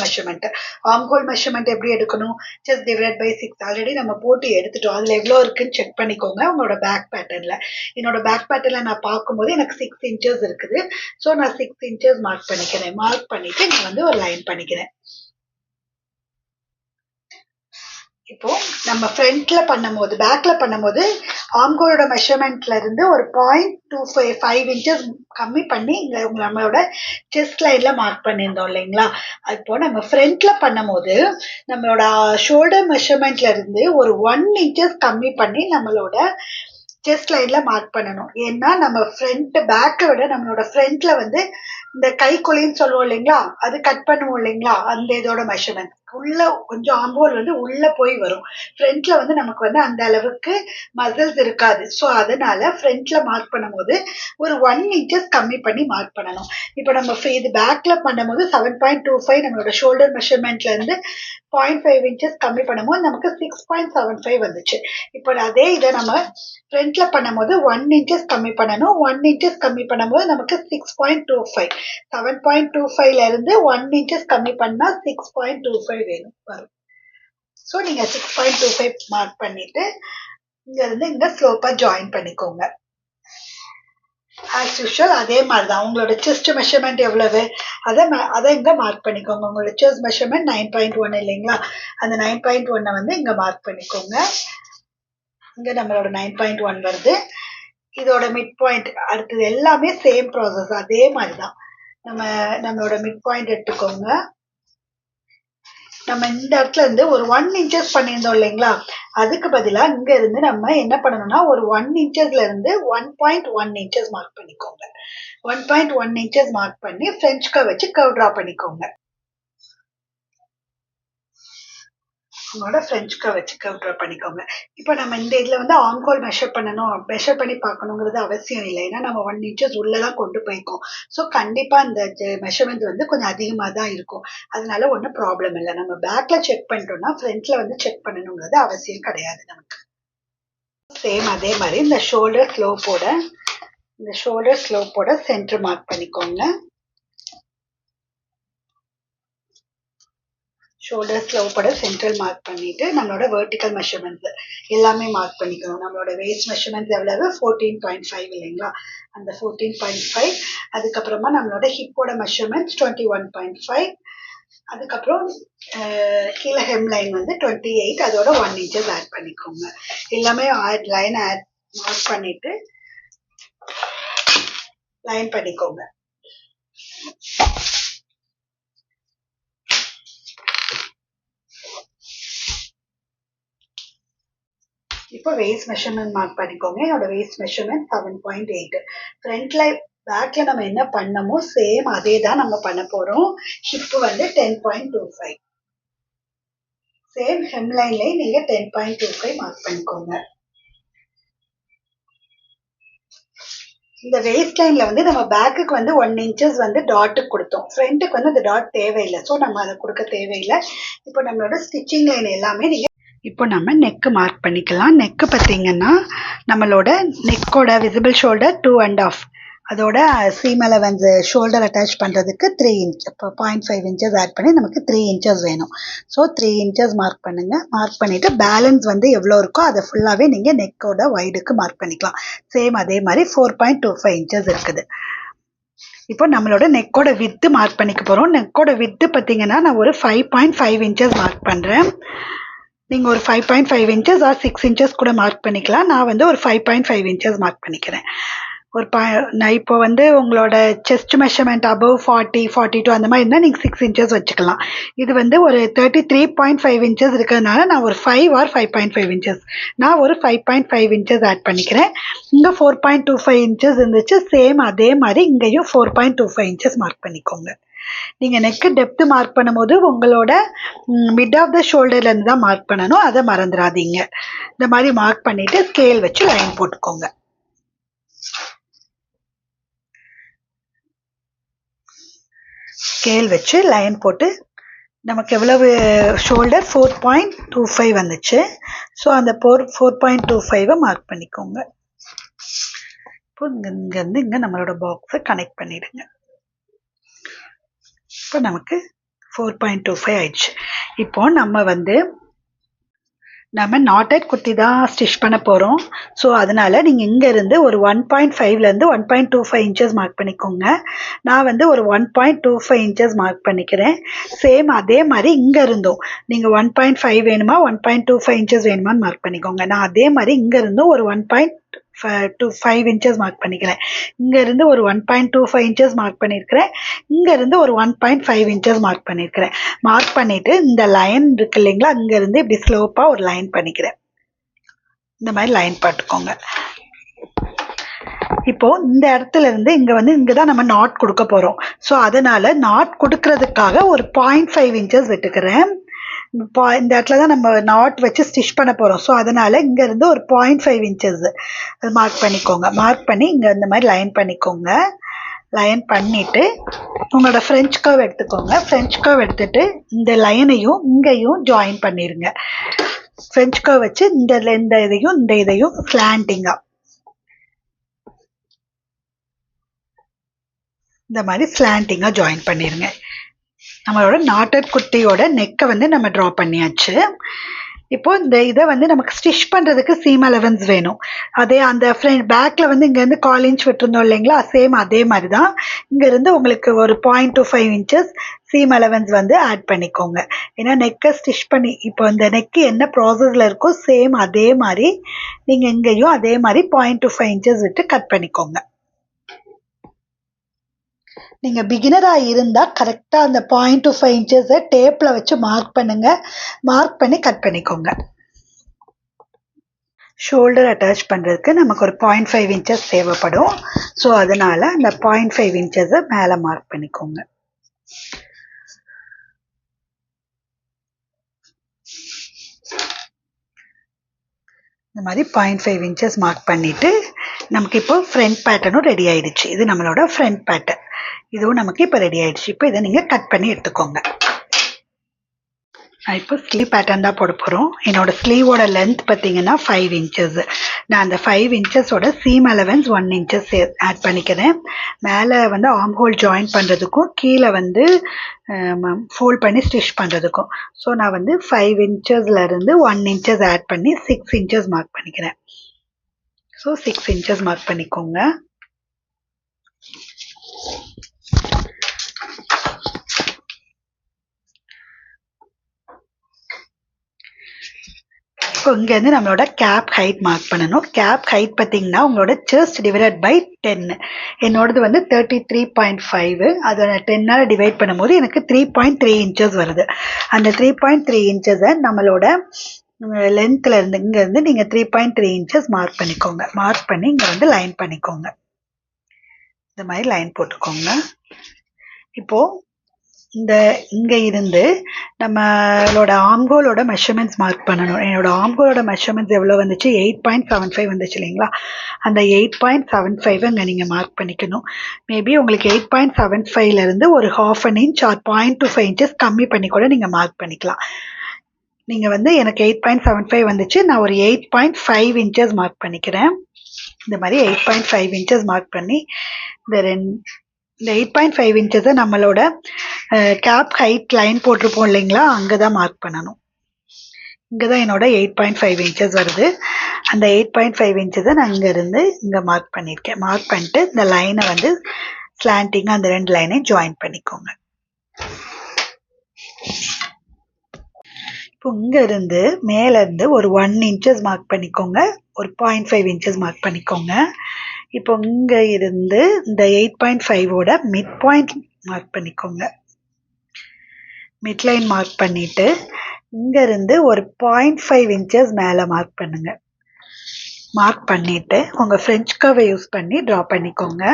மெஷர்மெண்ட் எப்படி எடுக்கணும், ஜஸ்ட் டிவைட் பை 6 ஆல்ரெடி நம்ம போட்டு எடுத்துட்டோம். அதில் எவ்வளோ இருக்குன்னு செக் பண்ணிக்கோங்க உங்களோட பேக் பேட்டர்னில். என்னோட பேக் பேட்டர்னில் நான் பார்க்கும்போது எனக்கு 6 inches இருக்குது. ஸோ நான் 6 inches மார்க் பண்ணிக்கிறேன். மார்க் பண்ணிட்டு நான் வந்து ஒரு லைன் பண்ணிக்கிறேன். இப்போ நம்ம ஃப்ரண்ட்ல பண்ணும்போது பேக்ல பண்ணும்போது ஆம்ஹோலோட மெஷர்மெண்ட்ல இருந்து ஒரு 0.25 inches கம்மி பண்ணி இங்க நம்மளோட செஸ்ட் லைன்ல மார்க் பண்ணியிருந்தோம் இல்லைங்களா. இப்போ நம்ம ஃப்ரண்ட்ல பண்ணும்போது நம்மளோட ஷோல்டர் மெஷர்மெண்ட்ல இருந்து ஒரு 1 inches கம்மி பண்ணி நம்மளோட செஸ்ட் லைன்ல மார்க் பண்ணணும். ஏன்னா நம்ம ஃப்ரண்ட் பேக்கை விட நம்மளோட ஃப்ரண்ட்ல வந்து இந்த கைக்குழின்னு சொல்லுவோம் இல்லைங்களா, அது கட் பண்ணுவோம் இல்லைங்களா, அந்த இதோட மெஷர்மெண்ட் உள்ள கொஞ்சம் ஆம்போல் வந்து உள்ள போய் வரும். ஃப்ரண்ட்ல வந்து நமக்கு வந்து அந்த அளவுக்கு மசில்ஸ் இருக்காது. ஸோ அதனால ஃப்ரண்ட்ல மார்க் பண்ணும்போது ஒரு 1 inches கம்மி பண்ணி மார்க் பண்ணணும். இப்போ நம்ம இது பேக்ல பண்ணும்போது 7.25 நம்மளோட ஷோல்டர் மெஷர்மெண்ட்ல இருந்து 0.5 inches கம்மி பண்ணும்போது நமக்கு 6.75 வந்துச்சு. இப்போ அதே இதை நம்ம ஃப்ரண்ட்ல பண்ணும்போது 1 inches கம்மி பண்ணணும். 1 inches கம்மி பண்ணும்போது நமக்கு 6.25. 7.25ல இருந்து 1 inches கம்மி பண்ணா 6.25 வரும். ஸோ நீங்க 6.25 மார்க் பண்ணிட்டு இங்க இருந்து இங்க ஸ்லோப்பா ஜாயின் பண்ணிக்கோங்க. ஆஸ் யூஷுவல் அதே மாதிரி தான் உங்களோட செஸ்ட் மெஷர்மெண்ட் எவ்வளவு அதை இங்க மார்க் பண்ணிக்கோங்க. உங்களோட செஸ்ட் மெஷர்மெண்ட் 9.1 இல்லைங்களா, அந்த 9.1 வந்து இங்க மார்க் பண்ணிக்கோங்க. இங்க நம்மளோட 9.1 வருது. இதோட மிட் பாயிண்ட் அடுத்தது எல்லாமே சேம் ப்ராசஸ் அதே மாதிரி தான். நம்மளோட மிட் பாயிண்ட் எடுத்துக்கோங்க. நம்ம இந்த இடத்துல இருந்து ஒரு 1 inches பண்ணியிருந்தோம் இல்லைங்களா, அதுக்கு பதிலாக இங்க இருந்து நம்ம என்ன பண்ணணும்னா ஒரு 1 inchesல இருந்து 1.1 inches மார்க் பண்ணிக்கோங்க. 1.1 inches மார்க் பண்ணி ஃப்ரெஞ்ச் கர்வ் வச்சு கர்வ் ட்ரா பண்ணிக்கோங்க. உங்களோட ஃப்ரெஞ்ச் கர்வ் வச்சு கர்வ் ட்ரா பண்ணிக்கோங்க. இப்போ நம்ம இந்த இதில் வந்து ஆம்ஹோல் மெஷர் பண்ணி பார்க்கணுங்கிறது அவசியம் இல்லை. ஏன்னா நம்ம 1 inches உள்ளதான் கொண்டு போயிருக்கோம். ஸோ கண்டிப்பா இந்த மெஷர்மெண்ட் வந்து கொஞ்சம் அதிகமாக தான் இருக்கும். அதனால ஒன்றும் ப்ராப்ளம் இல்லை. நம்ம பேக்ல செக் பண்ணிட்டோம்னா ஃப்ரண்ட்ல வந்து செக் பண்ணணுங்கிறது அவசியம் கிடையாது நமக்கு. சேம் அதே மாதிரி இந்த ஷோல்டர் ஸ்லோப்போட சென்டர் மார்க் பண்ணிக்கோங்க. ஷோல்டர் ஸ்லோப்போட சென்ட்ரல் மார்க் பண்ணிட்டு நம்மளோட வெர்டிக்கல் மெஷர்மெண்ட்ஸ் எல்லாமே மார்க் பண்ணிக்கணும். நம்மளோட வேஸ்ட் மெஷர்மெண்ட்ஸ் எவ்வளவு 14.5 இல்லைங்களா, அந்த 14.5. அதுக்கப்புறமா நம்மளோட ஹிப்போட மெஷர்மெண்ட்ஸ் 21.5. அதுக்கப்புறம் கீழே ஹெம் லைன் வந்து 28. அதோட 1 inches ஆட் பண்ணிக்கோங்க. எல்லாமே லைன் மார்க் பண்ணிட்டு லைன் பண்ணிக்கோங்க. இப்போ வேஸ்ட் மெஷர்மெண்ட் மார்க் பண்ணிக்கோங்க. என்னோட வேஸ்ட் மெஷர்மெண்ட் 7.8. ஃப்ரண்ட்ல பேக்ல நம்ம என்ன பண்ணமோ சேம் அதே தான் நம்ம பண்ண போறோம். ஹிப் வந்து 10.25. சேம் ஹெம் லைன்ல நீங்க 10.25 மார்க் பண்ணிக்கோங்க. இந்த வேஸ்ட் லைன்ல வந்து நம்ம பேக்குக்கு வந்து 1 inches வந்து டாட்டுக்கு கொடுத்தோம். ஃப்ரண்ட்டுக்கு வந்து அந்த டாட் தேவையில்லை. ஸோ நம்ம அதை கொடுக்க தேவையில்லை. இப்போ நம்மளோட ஸ்டிச்சிங் லைன் எல்லாமே நீங்க இப்போ நம்ம நெக்கு மார்க் பண்ணிக்கலாம். நெக்கு பார்த்தீங்கன்னா நம்மளோட நெக்கோட விசிபிள் ஷோல்டர் 2.5, அதோட சீம் அலவன்ஸ் ஷோல்டர் அட்டாச் பண்ணுறதுக்கு 3 inch, இப்போ 0.5 inches ஆட் பண்ணி நமக்கு 3 inches வேணும். ஸோ 3 inches மார்க் பண்ணுங்கள். மார்க் பண்ணிவிட்டு பேலன்ஸ் வந்து எவ்வளோ இருக்கோ அதை ஃபுல்லாகவே நீங்கள் நெக்கோட வைடுக்கு மார்க் பண்ணிக்கலாம். சேம் அதே மாதிரி 4.25 inches இருக்குது. இப்போ நம்மளோட நெக்கோட வித்து மார்க் பண்ணிக்க போகிறோம். நெக்கோட வித்து பார்த்தீங்கன்னா நான் ஒரு 5.5 inches மார்க் பண்ணுறேன். நீங்கள் ஒரு 5.5 inches ஆர் 6 inches கூட மார்க் பண்ணிக்கலாம். நான் வந்து ஒரு 5.5 inches மார்க் பண்ணிக்கிறேன். நான் இப்போ வந்து உங்களோட செஸ்ட் மெஷர்மெண்ட் அபவ் 40 42 அந்த மாதிரி இருந்தால் நீங்கள் 6 இன்ச்சஸ் வச்சுக்கலாம். இது வந்து ஒரு 33.5 இன்ச்சஸ் இருக்கிறதுனால நான் ஒரு 5 ஆர் 5.5 இன்ச்சஸ் நான் ஒரு 5.5 இன்ச்சஸ் ஆட் பண்ணிக்கிறேன். இங்கே 4.25 இன்ச்சஸ் இருந்துச்சு. சேம் அதே மாதிரி இங்கேயும் 4.25 இன்ச்சஸ் மார்க் பண்ணிக்கோங்க. நீங்கள் நெக்கு டெப்த்து மார்க் பண்ணும்போது உங்களோட மிட் ஆஃப் த ஷோல்டர்லேருந்து தான் மார்க் பண்ணணும், அதை மறந்துடாதீங்க. இந்த மாதிரி மார்க் பண்ணிவிட்டு ஸ்கேல் வச்சு லைன் போட்டுக்கோங்க. ஸ்கேல் வச்சு லைன் போட்டு நமக்கு எவ்வளவு ஷோல்டர் 4.25 வந்துச்சு. ஸோ அந்த 4.25 மார்க் பண்ணிக்கோங்க. இப்போ இங்கேருந்து இங்கே நம்மளோட பாக்ஸை கனெக்ட் பண்ணிடுங்க. இப்போ நமக்கு 4.25 ஆயிடுச்சு. இப்போ நம்ம நாட்டட் குர்த்தி தான் ஸ்டிச் பண்ண போகிறோம். ஸோ அதனால் நீங்கள் இங்கேருந்து ஒரு 1.5லேருந்து 1.25 இன்ச்சஸ் மார்க் பண்ணிக்கோங்க. நான் வந்து ஒரு 1.25 இன்ச்சஸ் மார்க் பண்ணிக்கிறேன். சேம் அதே மாதிரி இங்கே இருந்தும் நீங்கள் 1.5 வேணுமா 1.25 இன்ச்சஸ் வேணுமான்னு மார்க் பண்ணிக்கோங்க. நான் அதே மாதிரி இங்கே இருந்தும் ஒரு 1.25 இன்ச்சஸ் மார்க் பண்ணிக்கிறேன். இங்கேருந்து ஒரு 1.25 இன்ச்சஸ் மார்க் பண்ணியிருக்கிறேன். இங்கேருந்து ஒரு 1.5 இன்ச்சஸ் மார்க் பண்ணியிருக்கிறேன். மார்க் பண்ணிவிட்டு இந்த லைன் இருக்கு இல்லைங்களா, இங்கேருந்து இப்படி ஸ்லோப்பாக ஒரு லைன் பண்ணிக்கிறேன். இந்த மாதிரி லைன் போட்டுக்கோங்க. இப்போ இந்த இடத்துல இருந்து இங்கே தான் நம்ம நாட் கொடுக்க போகிறோம். ஸோ அதனால் நாட் கொடுக்கறதுக்காக ஒரு 0.5 இன்ச்சஸ் விட்டுக்கிறேன். இந்த இடத்துல தான் நம்ம நாட் வச்சு ஸ்டிச் பண்ண போகிறோம். ஸோ அதனால் இங்கேருந்து ஒரு 0.5 இன்ச்சஸ் மார்க் பண்ணிக்கோங்க. மார்க் பண்ணி இங்கே இந்த மாதிரி லைன் பண்ணிக்கோங்க. லைன் பண்ணிவிட்டு உங்களோட ஃப்ரெஞ்ச் கர்வ் எடுத்துக்கோங்க. ஃப்ரெஞ்ச் கர்வ் எடுத்துகிட்டு இந்த லைனையும் இங்கேயும் ஜாயின் பண்ணிடுங்க. ஃப்ரெஞ்ச் கர்வ் வச்சு இந்த இதையும் ஸ்லாண்டிங்காக இந்த மாதிரி ஸ்லாண்டிங்காக ஜாயின் பண்ணிடுங்க. நம்மளோட நாட்டட் குர்த்தியோட நெக்கை வந்து நம்ம ட்ரா பண்ணியாச்சு. இப்போ இந்த இதை வந்து நமக்கு ஸ்டிச் பண்ணுறதுக்கு சீம் அலவன்ஸ் வேணும். அதே அந்த பேக்கில் வந்து இங்கேருந்து 1/4 இன்ச் விட்டுருந்தோம் இல்லைங்களா, சேம் அதே மாதிரி தான் இங்கேருந்து உங்களுக்கு ஒரு 0.25 இன்ச்சஸ் சீம் அலவன்ஸ் வந்து ஆட் பண்ணிக்கோங்க. ஏன்னா நெக்கை ஸ்டிச் பண்ணி இப்போ இந்த நெக்கு என்ன ப்ராசஸில் இருக்கோ சேம் அதே மாதிரி நீங்கள் இங்கேயும் அதே மாதிரி 0.25 இன்ச்சஸ் விட்டு கட் பண்ணிக்கோங்க. நீங்கள் பிகினராக இருந்தால் கரெக்டாக அந்த 0.25 இன்ச்சஸை டேப்பில் வச்சு மார்க் பண்ணுங்கள். மார்க் பண்ணி கட் பண்ணிக்கோங்க. ஷோல்டர் அட்டாச் பண்ணுறதுக்கு நமக்கு ஒரு 0.5 இன்ச்சஸ் தேவைப்படும். ஸோ அதனால் அந்த 0.5 இன்ச்சஸை மேலே மார்க் பண்ணிக்கோங்க. இந்த மாதிரி 0.5 இன்ச்சஸ் மார்க் பண்ணிவிட்டு நமக்கு இப்போ ஃப்ரண்ட் பேட்டர்னும் ரெடி ஆகிடுச்சு. இது நம்மளோட ஃப்ரண்ட் பேட்டர்ன். இதுவும் நமக்கு இப்போ ரெடி ஆகிடுச்சு. இப்போ இதை நீங்கள் கட் பண்ணி எடுத்துக்கோங்க. நான் இப்போ ஸ்லீவ் பேட்டர்ன் தான் போட போகிறோம். என்னோட ஸ்லீவோட லென்த் பார்த்தீங்கன்னா 5 இன்ச்சஸ். நான் அந்த 5 இன்ச்சஸோட சீம் அலவன்ஸ் 1 இன்ச்சஸ் ஆட் பண்ணிக்கிறேன். மேலே வந்து ஆர்ம் ஹோல் ஜாயின் பண்ணுறதுக்கும் கீழே வந்து ஃபோல்ட் பண்ணி ஸ்டிச் பண்ணுறதுக்கும். ஸோ நான் வந்து 5 இன்ச்சஸ்லேருந்து 1 இன்ச்சஸ் ஆட் பண்ணி 6 இன்ச்சஸ் மார்க் பண்ணிக்கிறேன். ஸோ 6 இன்ச்சஸ் மார்க் பண்ணிக்கோங்க. இப்போ இங்கேருந்து நம்மளோட கேப் ஹைட் மார்க் பண்ணணும். கேப் ஹைட் பார்த்தீங்கன்னா உங்களோட செஸ்ட் டிவைடட் பை 10. என்னோடது வந்து 33.5. அதை 10ஆல் டிவைட் பண்ணும்போது எனக்கு 3.3 இன்ச்சஸ் வருது. அந்த 3.3 இன்ச்சஸை நம்மளோட லென்த்தில் இருந்து இங்கேருந்து நீங்கள் 3.3 இன்ச்சஸ் மார்க் பண்ணிக்கோங்க. மார்க் பண்ணி இங்கே வந்து லைன் பண்ணிக்கோங்க. இந்த மாதிரி லைன் போட்டுக்கோங்க. இப்போது இங்கே இருந்து நம்மளோட ஆம்கோலோட மெஷர்மெண்ட்ஸ் மார்க் பண்ணணும். என்னோட ஆம்கோலோட மெஷர்மெண்ட்ஸ் எவ்வளோ வந்துச்சு, 8.75 வந்துச்சு இல்லைங்களா. அந்த 8.75 இங்கே நீங்கள் மார்க் பண்ணிக்கணும். மேபி உங்களுக்கு 8.75லேருந்து ஒரு 1/2 இன்ச் ஆர் 0.25 இன்ச்சஸ் கம்மி பண்ணி கூட நீங்கள் மார்க் பண்ணிக்கலாம். நீங்கள் வந்து எனக்கு 8.75 வந்துச்சு, நான் ஒரு 8.5 இன்ச்சஸ் மார்க் பண்ணிக்கிறேன். இந்த மாதிரி 8.5 இன்ச்சஸ் மார்க் பண்ணி இந்த 8.5 இன்ச்சஸை நம்மளோட கேப் ஹைட் லைன் போட்டிருப்போம் இல்லைங்களா, அங்கே தான் மார்க் பண்ணணும். இங்கே தான் என்னோட 8.5 இன்ச்சஸ் வருது. அந்த 8.5 இன்ச்சஸை நான் இங்கேருந்து இங்கே மார்க் பண்ணியிருக்கேன். மார்க் பண்ணிட்டு இந்த லைனை வந்து ஸ்லாண்டிங்காக அந்த 2 லைனையும் ஜாயின் பண்ணிக்கோங்க. இப்போ இங்கேருந்து மேலேருந்து ஒரு 1 இன்ச்சஸ் மார்க் பண்ணிக்கோங்க. ஒரு 0.5 இன்ச்சஸ் மார்க் பண்ணிக்கோங்க. இப்போ இங்க இருந்து இந்த 8.5ஓட மிட் பாயிண்ட் மார்க் பண்ணிக்கோங்க. மிட் லைன் மார்க் பண்ணிட்டு இங்க இருந்து ஒரு 0.5 இன்ச்சஸ் மேல மார்க் பண்ணுங்க. மார்க் பண்ணிட்டு உங்க ஃப்ரெஞ்ச் கர்வை யூஸ் பண்ணி டிரா பண்ணிக்கோங்க.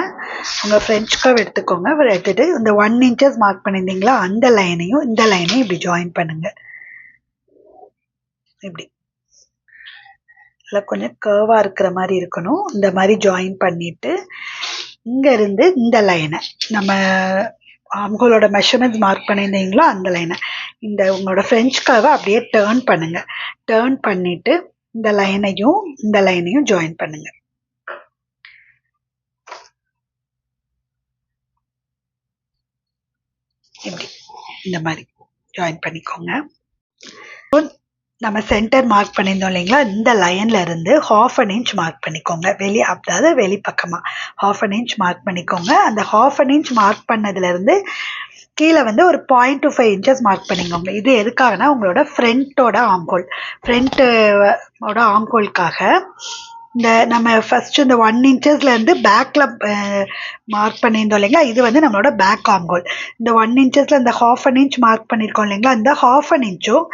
உங்க ஃப்ரெஞ்ச் கர்வ் எடுத்துக்கோங்க. எடுத்துட்டு இந்த 1 இன்ச்சஸ் மார்க் பண்ணியிருந்தீங்களா அந்த லைனையும் இந்த லைனையும் இப்படி ஜாயின் பண்ணுங்க. இப்படி கொஞ்சம் கர்வா இருக்கிற மாதிரி இருக்கணும். இந்த மாதிரி ஜாயின் பண்ணிட்டு இங்க இருந்து இந்த லைனை நம்ம அவங்களோட மெஷர்மெண்ட்ஸ் மார்க் பண்ணியிருந்தீங்களோ அந்த லைனை இந்த உங்களோட ஃப்ரெஞ்ச் கர்வை அப்படியே டேர்ன் பண்ணுங்க. டேர்ன் பண்ணிட்டு இந்த லைனையும் ஜாயின் பண்ணுங்க. இப்படி இந்த மாதிரி ஜாயின் பண்ணிக்கோங்க. நம்ம சென்டர் மார்க் பண்ணியிருந்தோம் இல்லைங்களா, இந்த லைன்ல இருந்து 1/2 இன்ச் மார்க் பண்ணிக்கோங்க. அதாவது வெளிப்பக்கமா 1/2 இன்ச் மார்க் பண்ணிக்கோங்க. அந்த 1/2 இன்ச் மார்க் பண்ணதுல இருந்து கீழே வந்து ஒரு 0.25 இன்ச்சஸ் மார்க் பண்ணிக்கோங்க. இது எதுக்காகனா உங்களோட ஃப்ரண்டோட ஆம்கோல்காக இந்த நம்ம ஃபர்ஸ்ட் இந்த 1 இன்ச்சஸ்ல இருந்து பேக்ல மார்க் பண்ணியிருந்தோம் இல்லைங்களா, இது வந்து நம்மளோட பேக் ஆம்கோல். இந்த 1 இன்ச்சஸ்ல இந்த 1/2 இன்ச் மார்க் பண்ணியிருக்கோம் இல்லைங்களா, இந்த 1/2 இன்ச்சும்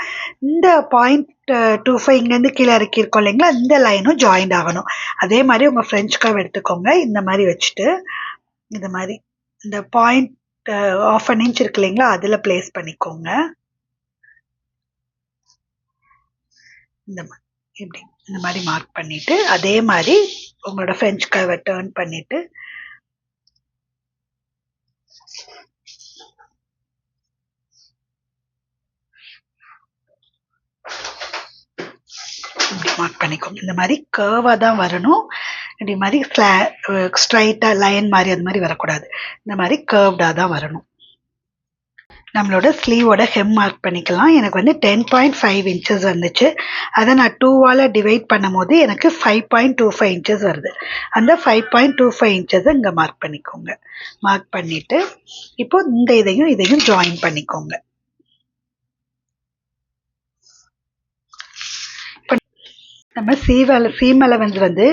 இந்த 0.25 இங்கேருந்து கீழே இறக்கியிருக்கோம் இல்லைங்களா, இந்த லைனும் ஜாயின் ஆகணும். அதே மாதிரி உங்க ஃப்ரெஞ்ச் கர்வ் எடுத்துக்கோங்க. இந்த மாதிரி வச்சுட்டு இந்த மாதிரி இந்த 0.1 இன்ச் இருக்கு இல்லைங்களா, அதுல பிளேஸ் பண்ணிக்கோங்க. இப்படி இந்த மாதிரி மார்க் பண்ணிட்டு அதே மாதிரி உங்களோட ஃப்ரெஞ்ச் கர்வை டர்ன் பண்ணிட்டு இப்படி மார்க் பண்ணிக்கோங்க. இந்த மாதிரி கர்வா தான் வரணும். இப்படி மாதிரி ஸ்ட்ரைட்டா லைன் மாதிரி அது மாதிரி வரக்கூடாது. இந்த மாதிரி கர்வ்டா தான் வரணும். நம்மளோட ஸ்லீவோட ஹெம் மார்க் பண்ணிக்கலாம். எனக்கு வந்து 10.5 இன்ச்சஸ் வந்துச்சு. அதை நான் 2ஆல் டிவைட் பண்ணும் போது எனக்கு 5.25 இன்ச்சஸ் வருது. அந்த 5.25 இன்ச்சஸை இங்கே மார்க் பண்ணிக்கோங்க. மார்க் பண்ணிட்டு இப்போ இந்த இதையும் ஜாயின் பண்ணிக்கோங்க. நம்ம சீம் அலவன்ஸ் வந்து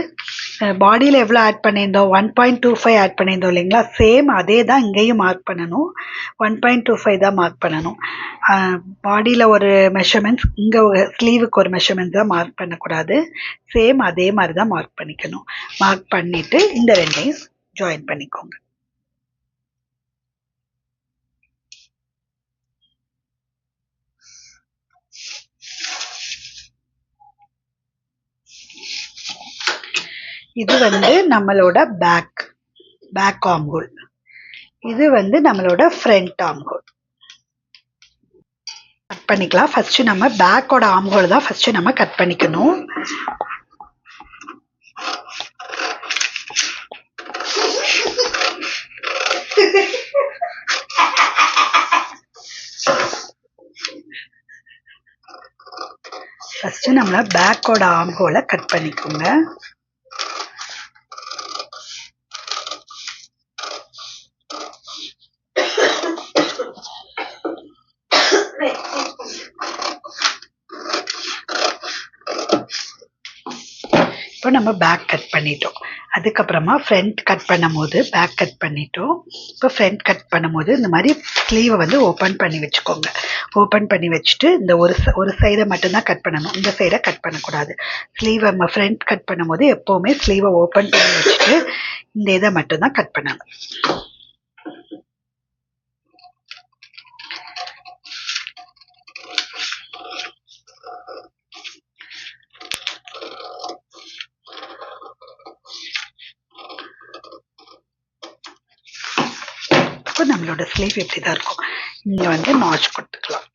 பாடியில் எவ்வளோ ஆட் பண்ணியிருந்தோம், 1.25 ஆட் பண்ணியிருந்தோம் இல்லைங்களா, சேம் அதே தான் இங்கேயும் மார்க் பண்ணணும். 1.25 தான் மார்க் பண்ணணும். பாடியில் ஒரு மெஷர்மெண்ட்ஸ், இங்கே ஸ்லீவுக்கு ஒரு மெஷர்மெண்ட்ஸ் தான் மார்க் பண்ணக்கூடாது. சேம் அதே மாதிரி தான் மார்க் பண்ணிக்கணும். மார்க் பண்ணிவிட்டு இந்த ரெண்டையும் ஜாயின் பண்ணிக்கோங்க. இது வந்து நம்மளோட பேக் ஆம்ஹோல். இது வந்து நம்மளோட ஃப்ரண்ட் ஆம்ஹோல். கட் பண்ணிக்கலாம். ஃபர்ஸ்ட் நம்ம பேக்கோட ஆம்ஹோல் தான் ஃபர்ஸ்ட் நம்ம கட் பண்ணிக்கணும். ஃபர்ஸ்ட் நம்ம பேக்கோட ஆம்ஹோலை கட் பண்ணிக்கோங்க. இப்போ நம்ம பேக் கட் பண்ணிட்டோம். அதுக்கப்புறமா ஃப்ரண்ட் கட் பண்ணும் போது பேக் கட் பண்ணிட்டோம். இப்போ ஃப்ரண்ட் கட் பண்ணும்போது இந்த மாதிரி ஸ்லீவை வந்து ஓப்பன் பண்ணி வச்சுக்கோங்க. ஓப்பன் பண்ணி வச்சுட்டு இந்த ஒரு சைடை மட்டும்தான் கட் பண்ணணும். இந்த சைடை கட் பண்ணக்கூடாது. ஸ்லீவை நம்ம ஃப்ரண்ட் கட் பண்ணும்போது எப்போவுமே ஸ்லீவை ஓப்பன் பண்ணி வச்சுட்டு இந்த இதை மட்டும்தான் கட் பண்ணணும். நம்மளோட ஸ்லீவ் இப்படி தான் இருக்கும். இங்கே வந்து நாச் கொடுத்துக்கலாம்.